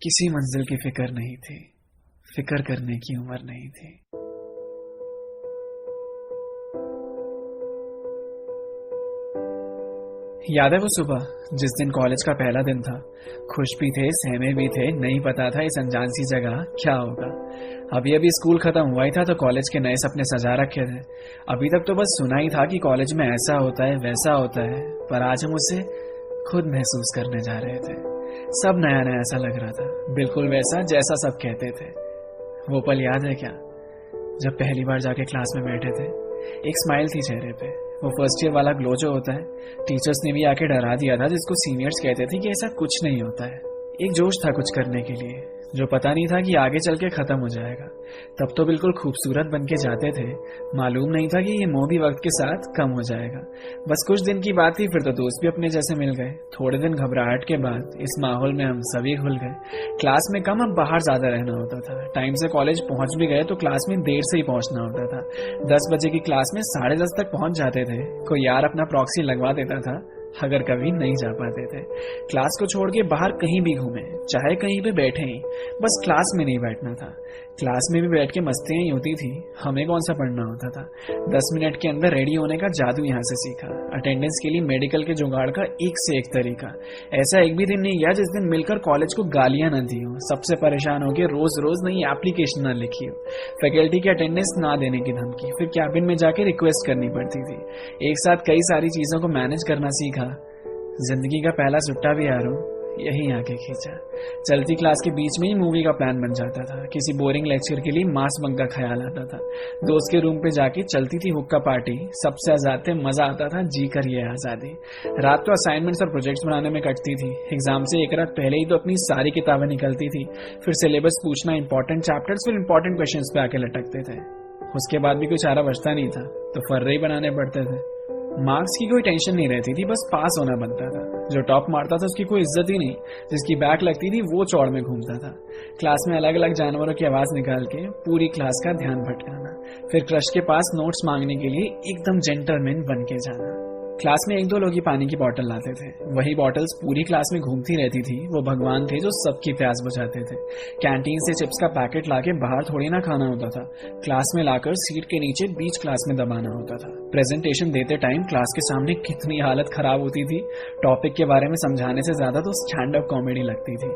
किसी मंजिल की फिक्र नहीं थी, फिक्र करने की उम्र नहीं थी। याद है वो सुबह जिस दिन कॉलेज का पहला दिन था। खुश भी थे, सहमे भी थे, नहीं पता था इस अनजान सी जगह क्या होगा। अभी अभी स्कूल खत्म हुआ ही था तो कॉलेज के नए सपने सजा रखे थे। अभी तक तो बस सुना ही था कि कॉलेज में ऐसा होता है वैसा होता है, पर आज हम उसे खुद महसूस करने जा रहे थे। सब नया नया ऐसा लग रहा था, बिल्कुल वैसा जैसा सब कहते थे। वो पल याद है क्या, जब पहली बार जाके क्लास में बैठे थे? एक स्माइल थी चेहरे पे, वो फर्स्ट ईयर वाला ग्लो जो होता है। टीचर्स ने भी आके डरा दिया था, जिसको सीनियर्स कहते थे कि ऐसा कुछ नहीं होता है। एक जोश था कुछ करने के लिए, जो पता नहीं था कि आगे चल के खत्म हो जाएगा। तब तो बिल्कुल खूबसूरत बन के जाते थे, मालूम नहीं था कि ये मोह भी वक्त के साथ कम हो जाएगा। बस कुछ दिन की बात थी, फिर तो दोस्त भी अपने जैसे मिल गए। थोड़े दिन घबराहट के बाद इस माहौल में हम सभी घुल गए। क्लास में कम, अब बाहर ज्यादा रहना होता था। टाइम से कॉलेज पहुंच भी गए तो क्लास में देर से ही पहुंचना होता था। 10 बजे की क्लास में 10:30 तक पहुंच जाते थे। कोई यार अपना प्रॉक्सी लगवा देता था अगर कभी नहीं जा पाते थे। क्लास को छोड़ के बाहर कहीं भी घूमे, चाहे कहीं पे बैठे ही, बस क्लास में नहीं बैठना था। क्लास में भी बैठ के मस्तियां ही होती थी, हमें कौन सा पढ़ना होता था। 10 मिनट के अंदर रेडी होने का जादू यहाँ से सीखा। अटेंडेंस के लिए मेडिकल के जुगाड़ का एक से एक तरीका। ऐसा एक भी दिन नहीं गया जिस दिन मिलकर कॉलेज को गालियां न दी हो, सबसे परेशान होकर रोज रोज नई एप्लीकेशन न लिखी हो, फैकल्टी की अटेंडेंस ना देने की धमकी, फिर कैबिन में जाके रिक्वेस्ट करनी पड़ती थी। एक साथ कई सारी चीजों को मैनेज करना सीखा। जिंदगी का पहला सुट्टा भी यारों यही आके खींचा। चलती क्लास के बीच में ही मूवी का प्लान बन जाता था। किसी बोरिंग लेक्चर के लिए मास बंक का ख्याल आता था। दोस्त के रूम पे जाके चलती थी हुक्का पार्टी, सबसे आजाद थे, मजा आता था, जी कर ये आजादी। रात तो असाइनमेंट्स और प्रोजेक्ट्स बनाने में कटती थी। एग्जाम से एक रात पहले ही तो अपनी सारी किताबें निकलती थी, फिर सिलेबस पूछना, इंपॉर्टेंट चैप्टर्स, फिर इंपॉर्टेंट क्वेश्चंस पे आके लटकते थे। उसके बाद भी कुछ चारा बचता नहीं था तो फर्रे ही बनाने पड़ते थे। मार्क्स की कोई टेंशन नहीं रहती थी, बस पास होना बनता था। जो टॉप मारता था उसकी कोई इज्जत ही नहीं, जिसकी बैक लगती थी वो चौड़ में घूमता था। क्लास में अलग अलग जानवरों की आवाज निकाल के पूरी क्लास का ध्यान भटकाना, फिर क्रश के पास नोट्स मांगने के लिए एकदम जेंटलमैन बन के जाना। क्लास में एक दो लोग ही पानी की बोतल लाते थे, वही बॉटल्स पूरी क्लास में घूमती रहती थी। वो भगवान थे जो सबकी प्यास बुझाते थे। कैंटीन से चिप्स का पैकेट लाके बाहर थोड़ी ना खाना होता था, क्लास में लाकर सीट के नीचे बीच क्लास में दबाना होता था। प्रेजेंटेशन देते टाइम क्लास के सामने कितनी हालत खराब होती थी। टॉपिक के बारे में समझाने से ज्यादा तो स्टैंड अप कॉमेडी लगती थी।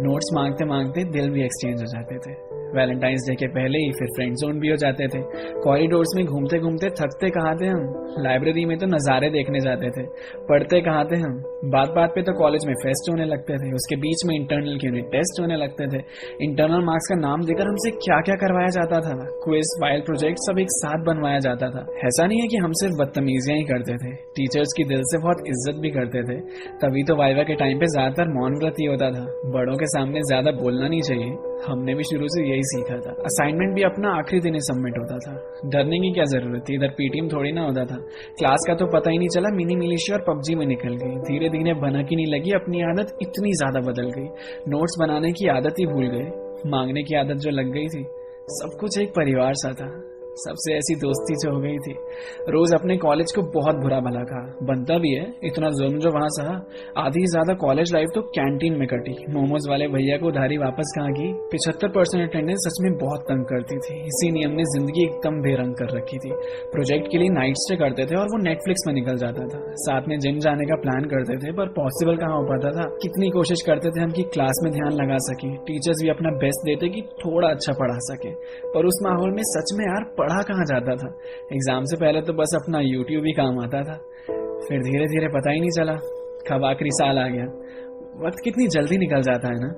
नोट्स मांगते मांगते दिल भी एक्सचेंज हो जाते थे। वैलेंटाइंस डे के पहले ही फिर फ्रेंड जोन भी हो जाते थे। कॉरिडोर्स में घूमते घूमते थकते कहाँ थे हम, लाइब्रेरी में तो नजारे देखने जाते थे। पढ़ते कहाँ थे हम, बात बात पे तो कॉलेज में फेस्ट होने लगते थे, उसके बीच में इंटरनल के यूनिट टेस्ट होने लगते थे। इंटरनल मार्क्स का नाम देकर हमसे क्या क्या करवाया जाता था, क्विज, फाइल, प्रोजेक्ट सब एक साथ बनवाया जाता था। ऐसा नहीं है कि हम सिर्फ बदतमीजियां ही करते थे, टीचर्स की दिल से बहुत इज्जत भी करते थे। तभी तो वाइवा के टाइम पे ज्यादातर मौन व्रत ही होता था, बड़ों के सामने ज्यादा बोलना नहीं चाहिए। हमने भी शुरू से यही सीखा था। असाइनमेंट भी अपना आखिरी दिन ही सबमिट होता था, डरने की क्या जरूरत थी, इधर पीटीएम थोड़ी ना होता था। क्लास का तो पता ही नहीं चला, मिनी मिलिशिया और पबजी में निकल गई। धीरे धीरे भनक ही नहीं लगी, अपनी आदत इतनी ज्यादा बदल गई। नोट्स बनाने की आदत ही भूल गए, मांगने की आदत जो लग गई थी। सब कुछ एक परिवार सा था, सबसे ऐसी दोस्ती जो हो गई थी। रोज अपने कॉलेज को बहुत बुरा भला कहा, बनता भी है, इतना जुल्म जो वहां सहा। आधी ज्यादा कॉलेज लाइफ तो कैंटीन में कटी। मोमोज वाले भैया को उधारी वापस कहाँ की। 75% अटेंडेंस सच में बहुत तंग करती थी। इसी नियम ने जिंदगी एकदम बेरंग कर रखी थी। प्रोजेक्ट के लिए नाइट स्टे करते थे और वो नेटफ्लिक्स में निकल जाता था। साथ में जिम जाने का प्लान करते थे, पर पॉसिबल कहाँ हो पाता था। कितनी कोशिश करते थे हम कि क्लास में ध्यान लगा सके, टीचर्स भी अपना बेस्ट देते कि थोड़ा अच्छा पढ़ा सके, पर उस माहौल में सच में यार पढ़ा कहाँ जाता था। एग्जाम से पहले तो बस अपना यूट्यूब ही काम आता था। फिर धीरे धीरे पता ही नहीं चला कब आखिरी साल आ गया। वक्त कितनी जल्दी निकल जाता है ना।